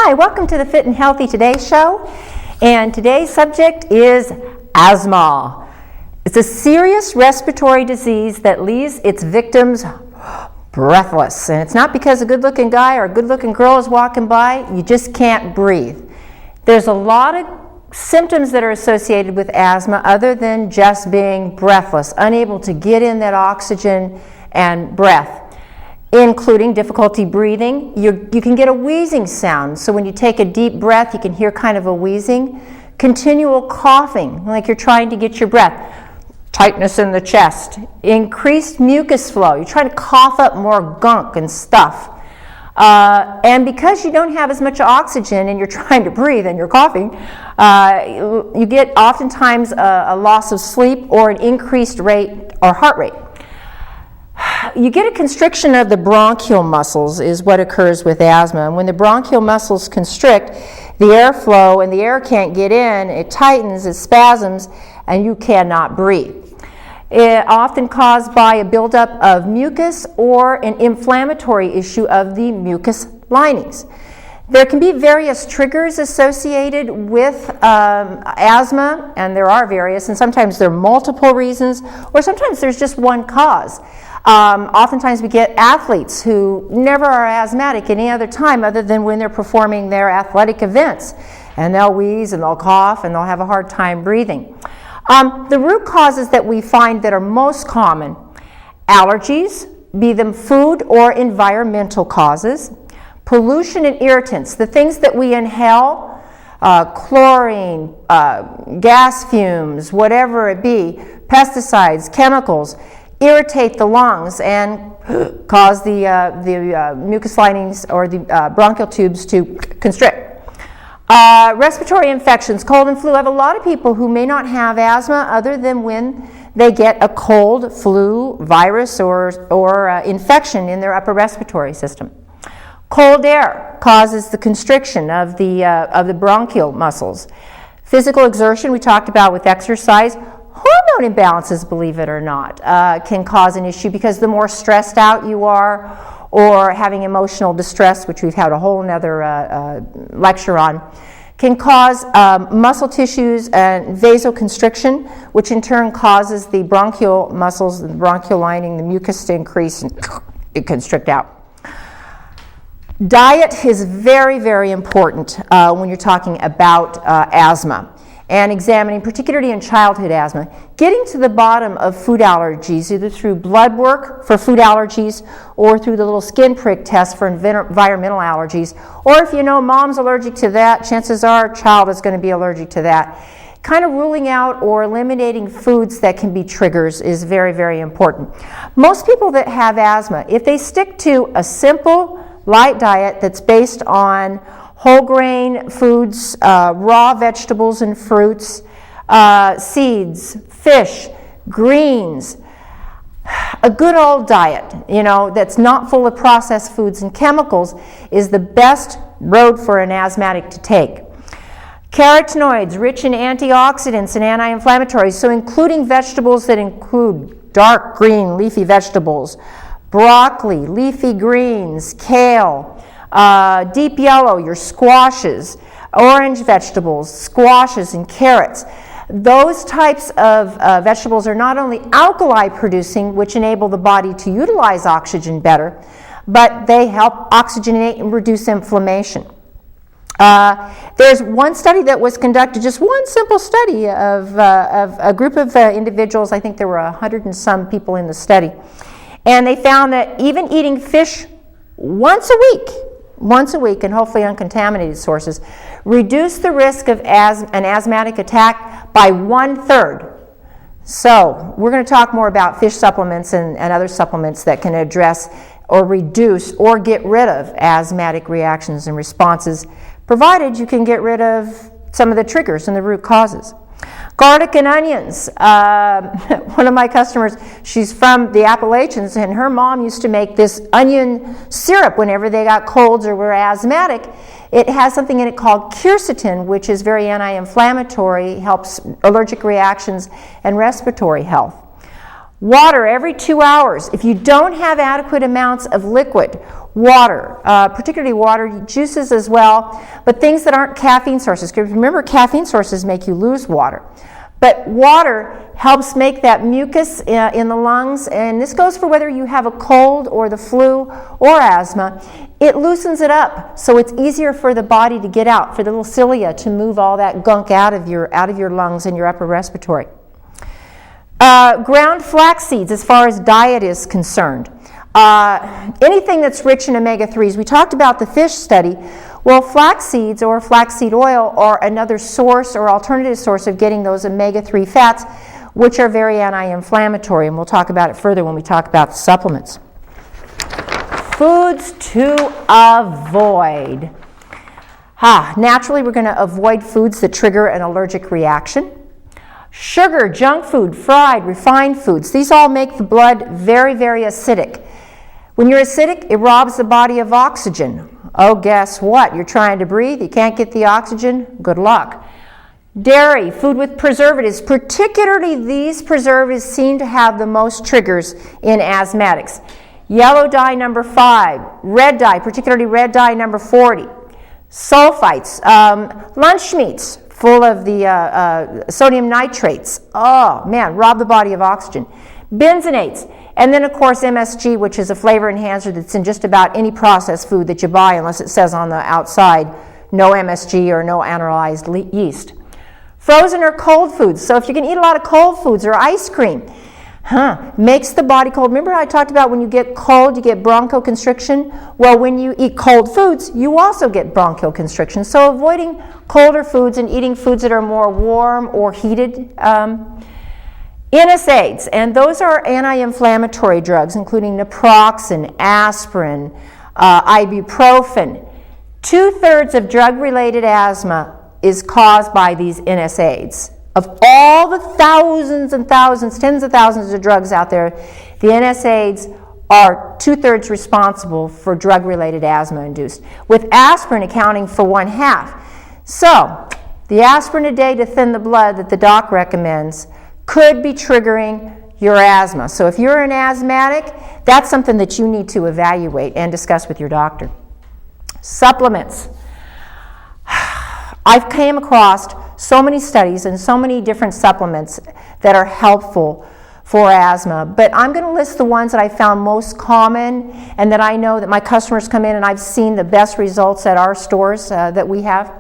Hi, welcome to the Fit and Healthy Today show, and today's subject is asthma. It's a serious respiratory disease that leaves its victims breathless, and it's not because a good-looking guy or a good-looking girl is walking by. You just can't breathe. There's a lot of symptoms that are associated with asthma other than just being breathless, unable to get in that oxygen and breath, including difficulty breathing. You can get a wheezing sound. So when you take a deep breath, you can hear kind of a wheezing. Continual coughing, like you're trying to get your breath. Tightness in the chest. Increased mucus flow. You're trying to cough up more gunk and stuff. And because you don't have as much oxygen and you're trying to breathe and you're coughing, you get oftentimes a loss of sleep or an increased rate or heart rate. You get a constriction of the bronchial muscles is what occurs with asthma. And when the bronchial muscles constrict, the airflow and the air can't get in, it tightens, it spasms, and you cannot breathe. It often caused by a buildup of mucus or an inflammatory issue of the mucus linings. There can be various triggers associated with asthma, and there are various, and sometimes there are multiple reasons, or sometimes there's just one cause. Oftentimes we get athletes who never are asthmatic any other time other than when they're performing their athletic events, and they'll wheeze and they'll cough and they'll have a hard time breathing. The root causes that we find that are most common: allergies, be them food or environmental causes, pollution and irritants, the things that we inhale, chlorine, gas fumes, whatever it be, pesticides, chemicals, irritate the lungs and cause the mucus linings or the bronchial tubes to constrict. Respiratory infections, cold and flu. I have a lot of people who may not have asthma other than when they get a cold, flu, virus, or infection in their upper respiratory system. Cold air causes the constriction of the bronchial muscles. Physical exertion, we talked about with exercise. Hormone imbalances, believe it or not, can cause an issue because the more stressed out you are, or having emotional distress, which we've had a whole other lecture on, can cause muscle tissues and vasoconstriction, which in turn causes the bronchial muscles, the bronchial lining, the mucus to increase and constrict out. Diet is very, very important when you're talking about asthma. And examining, particularly in childhood asthma, getting to the bottom of food allergies, either through blood work for food allergies or through the little skin prick test for environmental allergies. Or if you know mom's allergic to that, chances are child is going to be allergic to that. Kind of ruling out or eliminating foods that can be triggers is very, very important. Most people that have asthma, if they stick to a simple, light diet that's based on whole grain foods, raw vegetables and fruits, seeds, fish, greens, a good old diet, that's not full of processed foods and chemicals is the best road for an asthmatic to take. Carotenoids, rich in antioxidants and anti-inflammatories, so including vegetables that include dark green leafy vegetables, broccoli, leafy greens, kale, deep yellow, your squashes, orange vegetables, squashes and carrots. Those types of vegetables are not only alkali producing, which enable the body to utilize oxygen better, but they help oxygenate and reduce inflammation. There's one study that was conducted, just one simple study of a group of individuals. I think there were 100 and some people in the study. And they found that even eating fish once a week, and hopefully uncontaminated sources, reduce the risk of an asthmatic attack by 1/3. So we're going to talk more about fish supplements and other supplements that can address or reduce or get rid of asthmatic reactions and responses, provided you can get rid of some of the triggers and the root causes. Garlic and onions. One of my customers, she's from the Appalachians, and her mom used to make this onion syrup whenever they got colds or were asthmatic. It has something in it called Quercetin, which is very anti-inflammatory, helps allergic reactions and respiratory health. Water every 2 hours. If you don't have adequate amounts of liquid, water, particularly water, juices as well, but things that aren't caffeine sources. Because remember, caffeine sources make you lose water. But water helps make that mucus in the lungs, and this goes for whether you have a cold or the flu or asthma. It loosens it up, so it's easier for the body to get out, for the little cilia to move all that gunk out of your lungs and your upper respiratory. Ground flax seeds, as far as diet is concerned. Anything that's rich in omega-3s. We talked about the fish study. Well, flax seeds or flaxseed oil are another source or alternative source of getting those omega-3 fats, which are very anti-inflammatory, and we'll talk about it further when we talk about the supplements. Foods to avoid. Naturally, we're going to avoid foods that trigger an allergic reaction. Sugar, junk food, fried, refined foods, these all make the blood very, very acidic. When you're acidic, it robs the body of oxygen. Oh, guess what? You're trying to breathe, you can't get the oxygen, good luck. Dairy, food with preservatives, particularly these preservatives seem to have the most triggers in asthmatics. Yellow dye number 5, red dye, particularly red dye number 40. Sulfites, lunch meats full of the sodium nitrates. Oh, man, rob the body of oxygen. Benzonates. And then, of course, MSG, which is a flavor enhancer that's in just about any processed food that you buy, unless it says on the outside, no MSG or no anaeroized yeast. Frozen or cold foods. So if you can eat a lot of cold foods or ice cream, makes the body cold. Remember how I talked about when you get cold, you get bronchial constriction? Well, when you eat cold foods, you also get bronchial constriction. So avoiding colder foods and eating foods that are more warm or heated. NSAIDs, and those are anti-inflammatory drugs, including naproxen, aspirin, ibuprofen. 2/3 of drug-related asthma is caused by these NSAIDs. Of all the thousands and thousands, tens of thousands of drugs out there, the NSAIDs are 2/3 responsible for drug-related asthma induced, with aspirin accounting for 1/2. So, the aspirin a day to thin the blood that the doc recommends could be triggering your asthma. So if you're an asthmatic, that's something that you need to evaluate and discuss with your doctor. Supplements. I've came across so many studies and so many different supplements that are helpful for asthma, but I'm going to list the ones that I found most common and that I know that my customers come in and I've seen the best results at our stores that we have.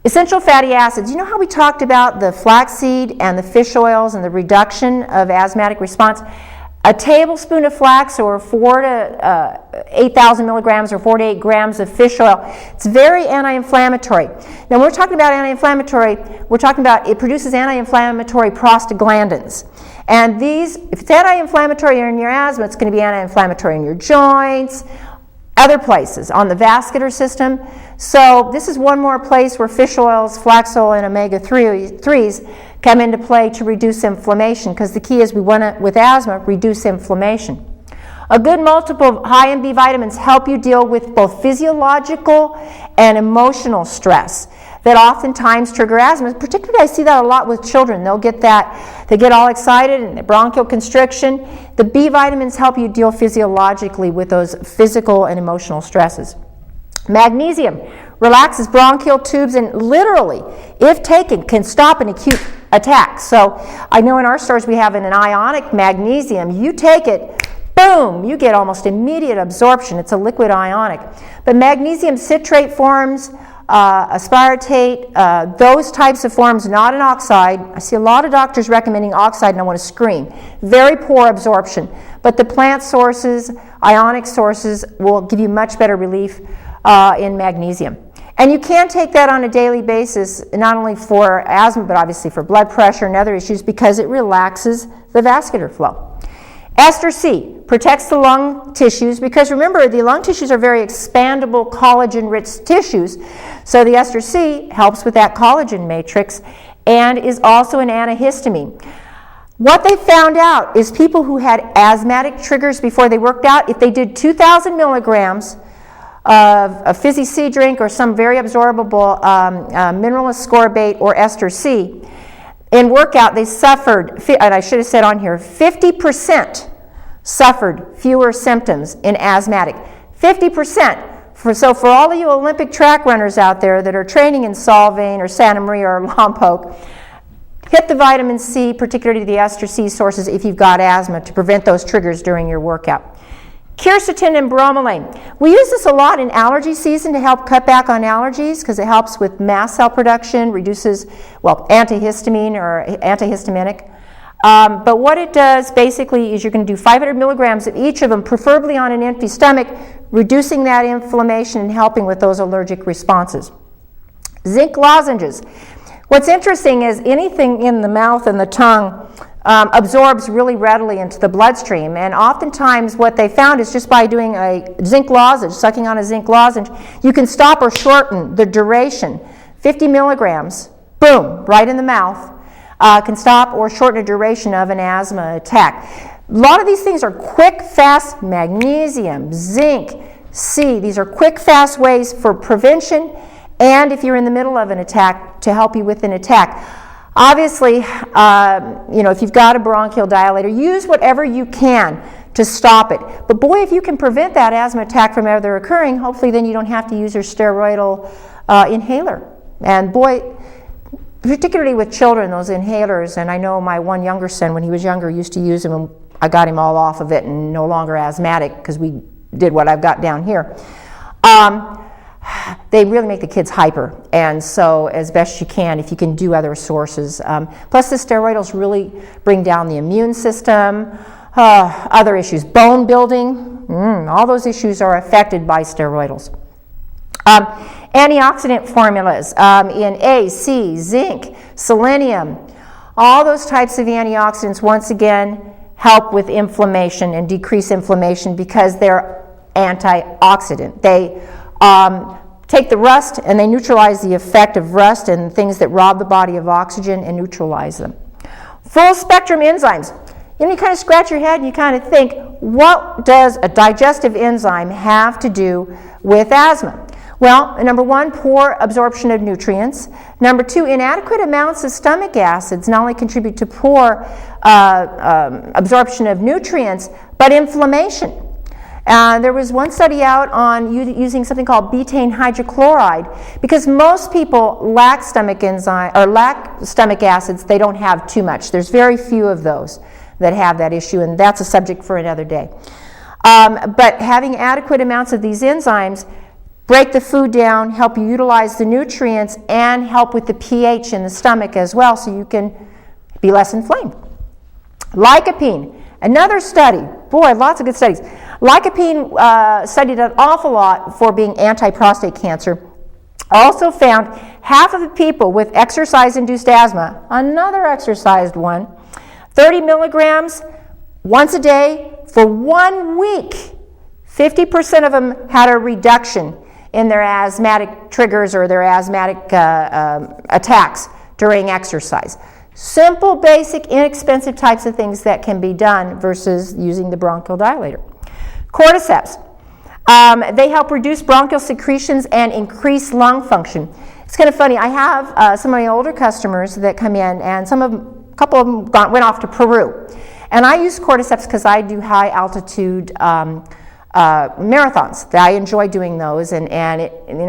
Essential fatty acids. You know how we talked about the flaxseed and the fish oils and the reduction of asthmatic response? A tablespoon of flax, or 4 to 8,000 milligrams or 4 to 8 grams of fish oil, it's very anti-inflammatory. Now, when we're talking about anti-inflammatory, we're talking about it produces anti-inflammatory prostaglandins. And these, if it's anti-inflammatory in your asthma, it's going to be anti-inflammatory in your joints, other places, on the vascular system. So this is one more place where fish oils, flax oil, and omega-3s come into play to reduce inflammation, because the key is we want to, with asthma, reduce inflammation. A good multiple of high in B vitamins help you deal with both physiological and emotional stress that oftentimes trigger asthma. Particularly, I see that a lot with children. They'll get that, they get all excited and the bronchial constriction. The B vitamins help you deal physiologically with those physical and emotional stresses. Magnesium relaxes bronchial tubes and literally, if taken, can stop an acute attack. So I know in our stores we have an ionic magnesium. You take it, boom, you get almost immediate absorption. It's a liquid ionic. But magnesium citrate forms, aspartate, those types of forms, not an oxide. I see a lot of doctors recommending oxide and I want to scream. Very poor absorption. But the plant sources, ionic sources, will give you much better relief in magnesium. And you can take that on a daily basis, not only for asthma, but obviously for blood pressure and other issues, because it relaxes the vascular flow. Ester-C protects the lung tissues, because remember, the lung tissues are very expandable, collagen-rich tissues. So the Ester-C helps with that collagen matrix and is also an antihistamine. What they found out is people who had asthmatic triggers before they worked out, if they did 2,000 milligrams of a fizzy C drink or some very absorbable mineral ascorbate or Ester-C, in workout, they suffered, and I should have said on here, 50% suffered fewer symptoms in asthmatic. 50%. So for all of you Olympic track runners out there that are training in Solvang or Santa Maria or Lompoc, hit the vitamin C, particularly the Ester-C sources if you've got asthma, to prevent those triggers during your workout. Quercetin and bromelain. We use this a lot in allergy season to help cut back on allergies because it helps with mast cell production, reduces, well, antihistamine or antihistamic. But what it does basically is you're going to do 500 milligrams of each of them, preferably on an empty stomach, reducing that inflammation and helping with those allergic responses. Zinc lozenges. What's interesting is anything in the mouth and the tongue absorbs really readily into the bloodstream, and oftentimes what they found is just by doing a zinc lozenge, sucking on a zinc lozenge, you can stop or shorten the duration. 50 milligrams, boom, right in the mouth, can stop or shorten the duration of an asthma attack. A lot of these things are quick, fast, magnesium, zinc, C. These are quick, fast ways for prevention, and if you're in the middle of an attack, to help you with an attack. Obviously, if you've got a bronchial dilator, use whatever you can to stop it. But boy, if you can prevent that asthma attack from ever occurring, hopefully then you don't have to use your steroidal inhaler. And boy, particularly with children, those inhalers, and I know my one younger son, when he was younger, used to use them, and I got him all off of it and no longer asthmatic because we did what I've got down here. They really make the kids hyper, and so as best you can, if you can do other sources. Plus the steroidals really bring down the immune system, other issues, bone building, all those issues are affected by steroidals. Antioxidant formulas in A, C, zinc, selenium, all those types of antioxidants, once again, help with inflammation and decrease inflammation because they're antioxidant. They take the rust and they neutralize the effect of rust and things that rob the body of oxygen and neutralize them. Full spectrum enzymes. You kind of scratch your head and you kind of think, what does a digestive enzyme have to do with asthma? Well, number one, poor absorption of nutrients. Number two, inadequate amounts of stomach acids not only contribute to poor absorption of nutrients, but inflammation. There was one study out on using something called betaine hydrochloride because most people lack stomach acids. They don't have too much. There's very few of those that have that issue, and that's a subject for another day. But having adequate amounts of these enzymes break the food down, help you utilize the nutrients, and help with the pH in the stomach as well so you can be less inflamed. Lycopene, another study. Boy, lots of good studies. Lycopene studied an awful lot for being anti-prostate cancer. Also found half of the people with exercise-induced asthma, another exercised one, 30 milligrams once a day for 1 week. 50% of them had a reduction in their asthmatic triggers or their asthmatic attacks during exercise. Simple, basic, inexpensive types of things that can be done versus using the bronchial dilator. Cordyceps. They help reduce bronchial secretions and increase lung function. It's kind of funny. I have some of my older customers that come in, and a couple of them went off to Peru. And I use cordyceps because I do high altitude marathons. I enjoy doing those, and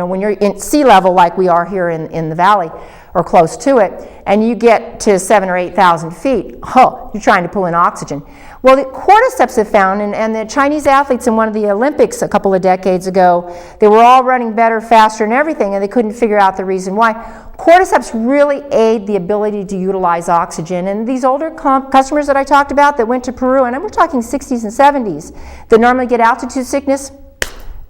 when you're in sea level like we are here in the valley or close to it, and you get to 7,000 or 8,000 feet, you're trying to pull in oxygen. Well, the cordyceps have found, and the Chinese athletes in one of the Olympics a couple of decades ago, they were all running better, faster, and everything, and they couldn't figure out the reason why. Cordyceps really aid the ability to utilize oxygen, and these older customers that I talked about that went to Peru, and we're talking 60s and 70s, that normally get altitude sickness,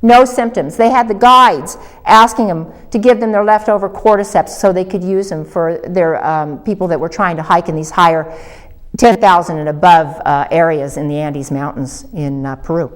no symptoms. They had the guides asking them to give them their leftover cordyceps so they could use them for their people that were trying to hike in these higher 10,000 and above areas in the Andes Mountains in Peru.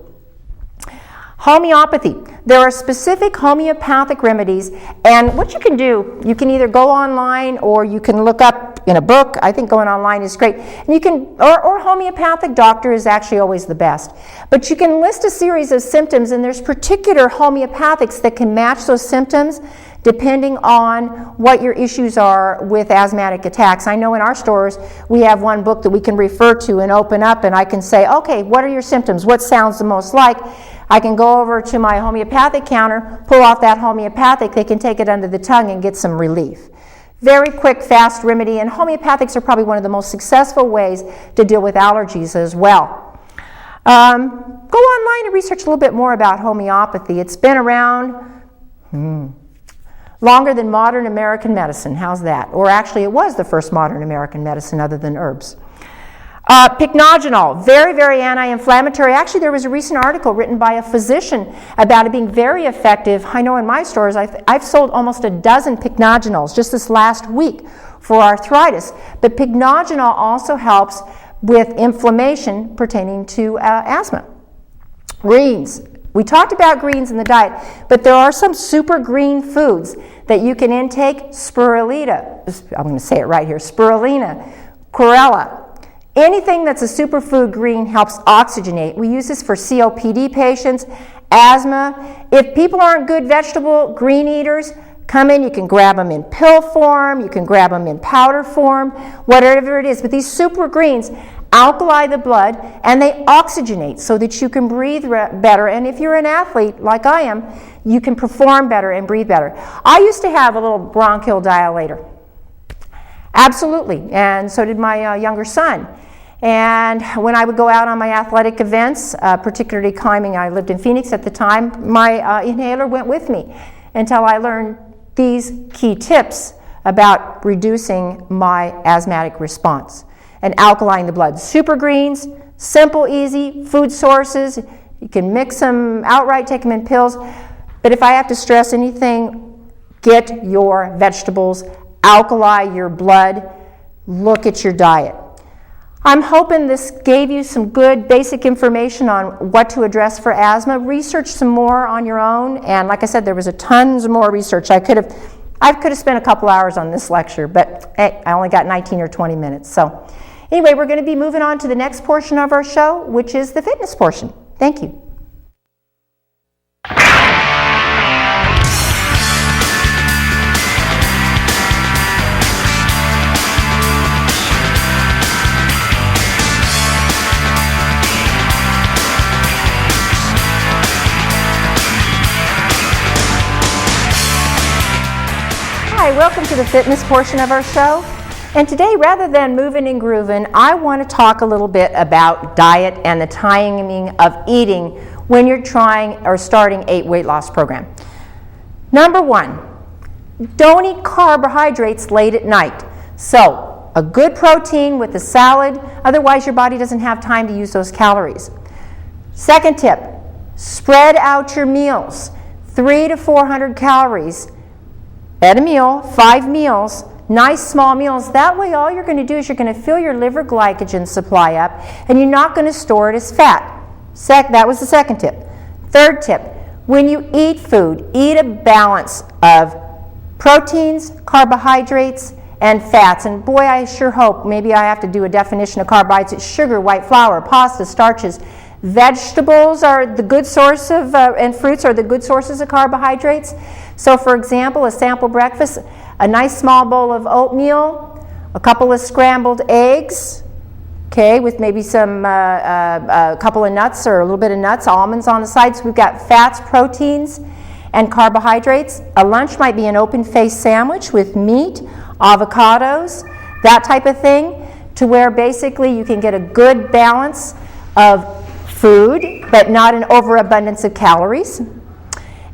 Homeopathy. There are specific homeopathic remedies, and what you can do, you can either go online or you can look up in a book. I think going online is great. And you can, or homeopathic doctor is actually always the best. But you can list a series of symptoms, and there's particular homeopathics that can match those symptoms depending on what your issues are with asthmatic attacks. I know in our stores we have one book that we can refer to and open up, and I can say, okay, what are your symptoms? What sounds the most like? I can go over to my homeopathic counter, pull off that homeopathic, they can take it under the tongue and get some relief. Very quick, fast remedy, and homeopathics are probably one of the most successful ways to deal with allergies as well. Go online and research a little bit more about homeopathy. It's been around longer than modern American medicine. How's that? Or actually, it was the first modern American medicine other than herbs. Pycnogenol, very, very anti-inflammatory. Actually, there was a recent article written by a physician about it being very effective. I know in my stores, I've sold almost a dozen pycnogenols just this last week for arthritis. But pycnogenol also helps with inflammation pertaining to asthma. Greens. We talked about greens in the diet, but there are some super green foods that you can intake. Spirulina, I'm going to say it right here, spirulina, chlorella. Anything that's a superfood green helps oxygenate. We use this for COPD patients, asthma. If people aren't good vegetable green eaters, come in, you can grab them in pill form, you can grab them in powder form, whatever it is. But these super greens alkali the blood and they oxygenate so that you can breathe better. And if you're an athlete like I am, you can perform better and breathe better. I used to have a little bronchial dilator. Absolutely, and so did my younger son. And when I would go out on my athletic events, particularly climbing, I lived in Phoenix at the time, my inhaler went with me until I learned these key tips about reducing my asthmatic response and alkaline the blood. Super greens, simple, easy, food sources. You can mix them outright, take them in pills. But if I have to stress anything, get your vegetables, alkali your blood, look at your diet. I'm hoping this gave you some good basic information on what to address for asthma. Research some more on your own, and like I said, there was tons more research. I could have spent a couple hours on this lecture, but hey, I only got 19 or 20 minutes. So anyway, we're going to be moving on to the next portion of our show, which is the fitness portion. Thank you. Hi, welcome to the fitness portion of our show. And today, rather than moving and grooving, I want to talk a little bit about diet and the timing of eating when you're trying or starting a weight loss program. Number one, don't eat carbohydrates late at night. So, a good protein with a salad, otherwise your body doesn't have time to use those calories. Second tip, spread out your meals, 300 to 400 calories at a meal, 5 meals, nice small meals. That way all you're going to do is you're going to fill your liver glycogen supply up and you're not going to store it as fat. That was the second tip. Third tip, when you eat food, eat a balance of proteins, carbohydrates, and fats. And boy, I sure hope maybe I have to do a definition of carbohydrates. It's sugar, white flour, pasta, starches. Vegetables are the good source of, and fruits are the good sources of carbohydrates. So for example, a sample breakfast, a nice small bowl of oatmeal, a couple of scrambled eggs, okay, with maybe some, a couple of nuts or a little bit of nuts, almonds on the side. So we've got fats, proteins, and carbohydrates. A lunch might be an open-faced sandwich with meat, avocados, that type of thing, to where basically you can get a good balance of food, but not an overabundance of calories.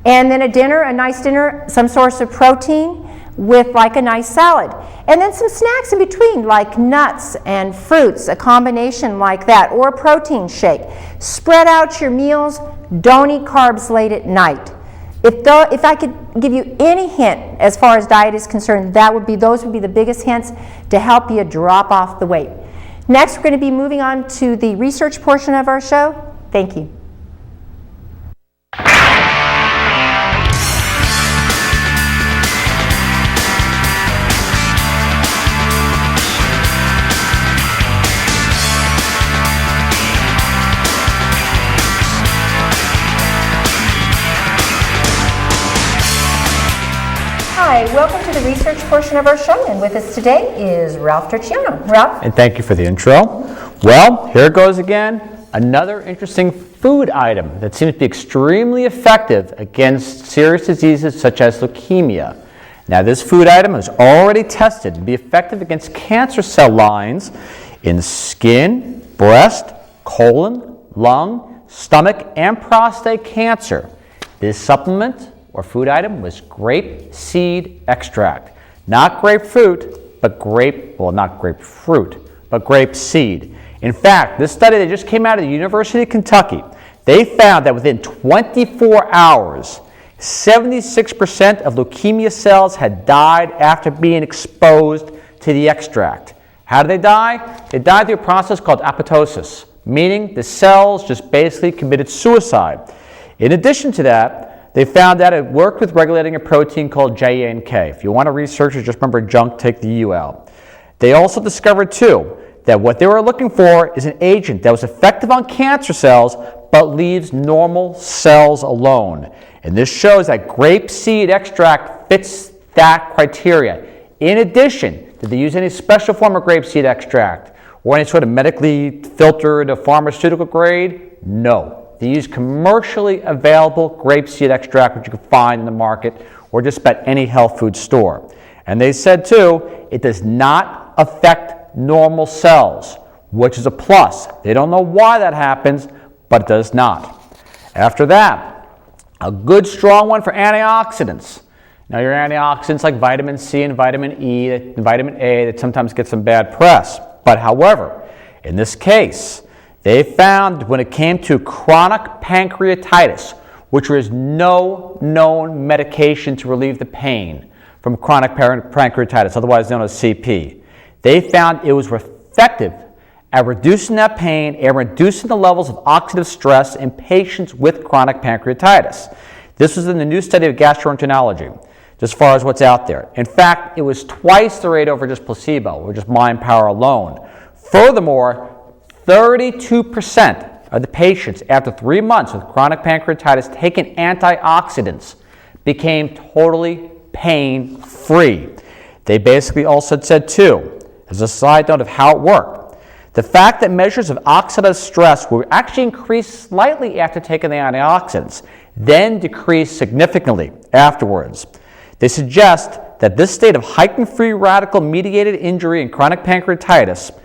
And then a dinner, a nice dinner, some source of protein with like a nice salad. And then some snacks in between, like nuts and fruits, a combination like that, or a protein shake. Spread out your meals. Don't eat carbs late at night. If I could give you any hint as far as diet is concerned, those would be the biggest hints to help you drop off the weight. Next, we're going to be moving on to the research portion of our show. Thank you. Hi, welcome to the research portion of our show, and with us today is Ralph Turchiano. Ralph? And thank you for the intro. Well, here it goes again. Another interesting food item that seems to be extremely effective against serious diseases such as leukemia. Now, this food item is already tested to be effective against cancer cell lines in skin, breast, colon, lung, stomach, and prostate cancer. This supplement or food item was grape seed extract. Not grapefruit, but not grapefruit, but grape seed. In fact, this study that just came out of the University of Kentucky, they found that within 24 hours, 76% of leukemia cells had died after being exposed to the extract. How did they die? They died through a process called apoptosis, meaning the cells just basically committed suicide. In addition to that, they found that it worked with regulating a protein called JNK. If you want to research it, just remember junk, take the U out. They also discovered, too, that what they were looking for is an agent that was effective on cancer cells but leaves normal cells alone. And this shows that grape seed extract fits that criteria. In addition, did they use any special form of grape seed extract or any sort of medically filtered pharmaceutical grade? No. They use commercially available grapeseed extract, which you can find in the market or just about any health food store. And they said, too, it does not affect normal cells, which is a plus. They don't know why that happens, but it does not. After that, a good strong one for antioxidants. Now, your antioxidants like vitamin C and vitamin E, and vitamin A that sometimes get some bad press. But however, in this case, they found when it came to chronic pancreatitis, which there is no known medication to relieve the pain from chronic pancreatitis, otherwise known as CP, they found it was effective at reducing that pain and reducing the levels of oxidative stress in patients with chronic pancreatitis. This was in the new study of gastroenterology, as far as what's out there. In fact, it was twice the rate over just placebo, or just mind power alone. Furthermore, 32% of the patients after 3 months with chronic pancreatitis taking antioxidants became totally pain-free. They basically also said, too, as a side note of how it worked, the fact that measures of oxidative stress were actually increased slightly after taking the antioxidants, then decreased significantly afterwards. They suggest that this state of heightened free radical-mediated injury in chronic pancreatitis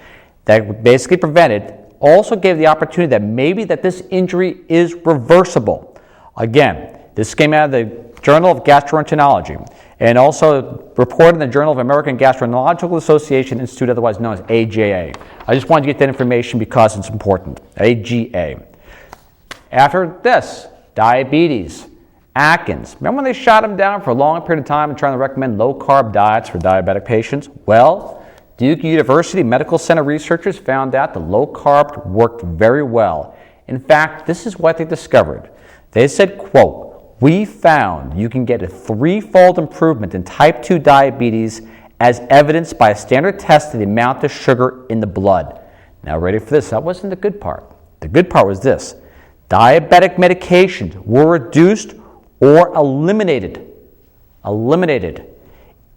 that basically prevented also gave the opportunity that maybe that this injury is reversible. Again, this came out of the Journal of Gastroenterology and also reported in the Journal of American Gastroenterological Association Institute, otherwise known as AGA. I just wanted to get that information because it's important. AGA. After this, diabetes, Atkins. Remember when they shot him down for a long period of time and trying to recommend low-carb diets for diabetic patients? Well, Duke University Medical Center researchers found out the low carb worked very well. In fact, this is what they discovered. They said, quote, "We found you can get a 3-fold improvement in type 2 diabetes as evidenced by a standard test of the amount of sugar in the blood." Now, ready for this? That wasn't the good part. The good part was this. Diabetic medications were reduced or eliminated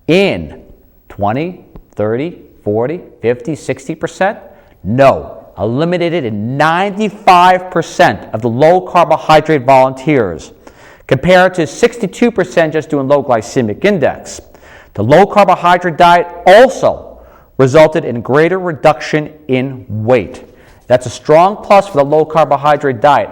in 20, 30, 40, 50, 60%? No, eliminated in 95% of the low carbohydrate volunteers, compared to 62% just doing low glycemic index. The low carbohydrate diet also resulted in greater reduction in weight. That's a strong plus for the low carbohydrate diet.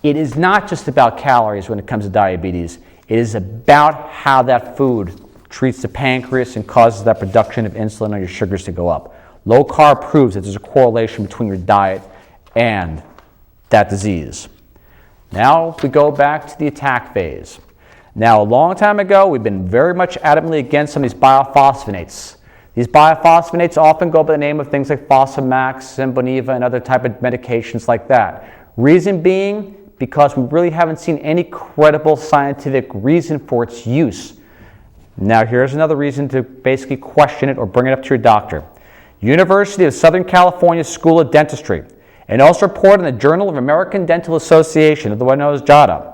It is not just about calories when it comes to diabetes. It is about how that food treats the pancreas and causes that production of insulin or your sugars to go up. Low carb proves that there's a correlation between your diet and that disease. Now we go back to the attack phase. Now, a long time ago, we've been very much adamantly against some of these biophosphonates. These biophosphonates often go by the name of things like Fosamax and Boniva and other type of medications like that. Reason being, because we really haven't seen any credible scientific reason for its use. Now, here's another reason to basically question it or bring it up to your doctor. University of Southern California School of Dentistry, and also reported in the Journal of American Dental Association, otherwise known as JADA.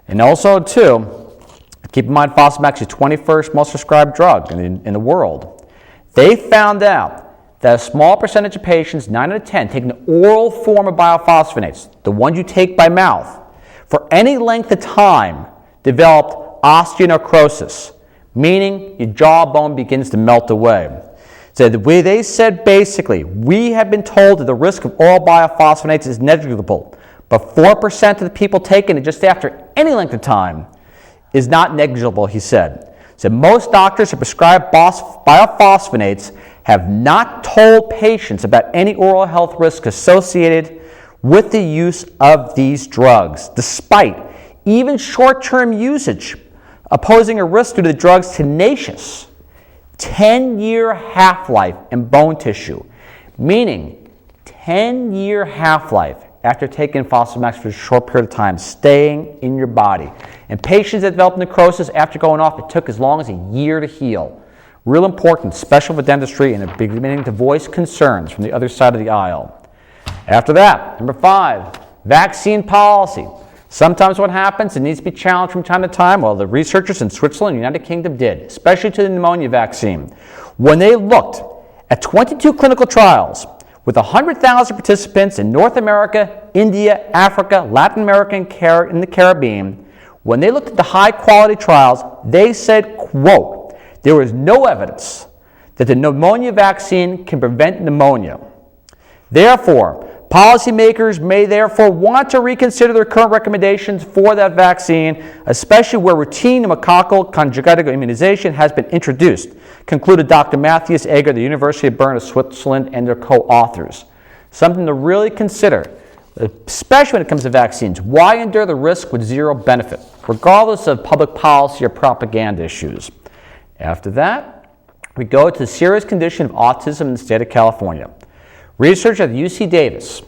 And also, too, Keep in mind, Fosamax is the 21st most prescribed drug in the world. They found out that a small percentage of patients, 9 out of 10, taking the oral form of biophosphonates, the ones you take by mouth, for any length of time, developed osteonecrosis, meaning your jawbone begins to melt away. So the way they said basically, we have been told that the risk of oral biophosphonates is negligible, but 4% of the people taking it just after any length of time is not negligible, he said. So most doctors who prescribe biophosphonates have not told patients about any oral health risk associated with the use of these drugs, despite even short-term usage, opposing a risk due to the drug's tenacious 10-year half-life in bone tissue, meaning 10-year half-life after taking Fosamax for a short period of time, staying in your body. And patients that developed necrosis after going off, it took as long as a year to heal. Real important, special for dentistry, and they're beginning to voice concerns from the other side of the aisle. After that, number 5, vaccine policy. Sometimes what happens, it needs to be challenged from time to time. Well, the researchers in Switzerland and the United Kingdom did, especially to the pneumonia vaccine. When they looked at 22 clinical trials with 100,000 participants in North America, India, Africa, Latin America, and the Caribbean, when they looked at the high-quality trials, they said, quote, there is no evidence that the pneumonia vaccine can prevent pneumonia. Therefore, policymakers may therefore want to reconsider their current recommendations for that vaccine, especially where routine pneumococcal conjugated immunization has been introduced, concluded Dr. Matthias Egger, the University of Bern of Switzerland, and their co-authors. Something to really consider, especially when it comes to vaccines. Why endure the risk with zero benefit, regardless of public policy or propaganda issues? After that, we go to the serious condition of autism in the state of California. Research at UC Davis.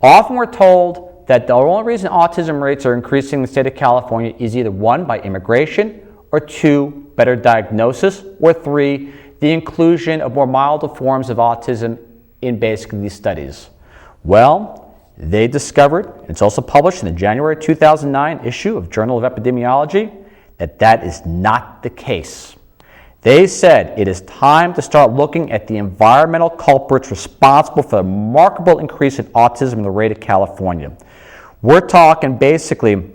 Often we're told that the only reason autism rates are increasing in the state of California is either 1, by immigration, or 2, better diagnosis, or 3, the inclusion of more milder forms of autism in basically these studies. Well, they discovered, it's also published in the January 2009 issue of Journal of Epidemiology, that that is not the case. They said it is time to start looking at the environmental culprits responsible for the remarkable increase in autism in the rate of California. We're talking basically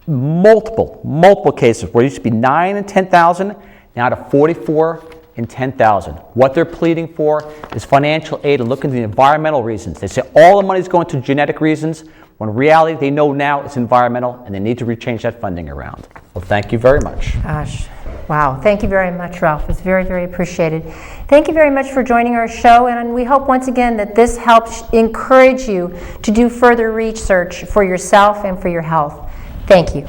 multiple cases where it used to be 9 in 10,000, now to 44 in 10,000. What they're pleading for is financial aid and looking at the environmental reasons. They say all the money is going to genetic reasons, when in reality they know now it's environmental and they need to rechange that funding around. Well, thank you very much. Gosh, wow. Thank you very much, Ralph. It's very, very appreciated. Thank you very much for joining our show, and we hope once again that this helps encourage you to do further research for yourself and for your health. Thank you.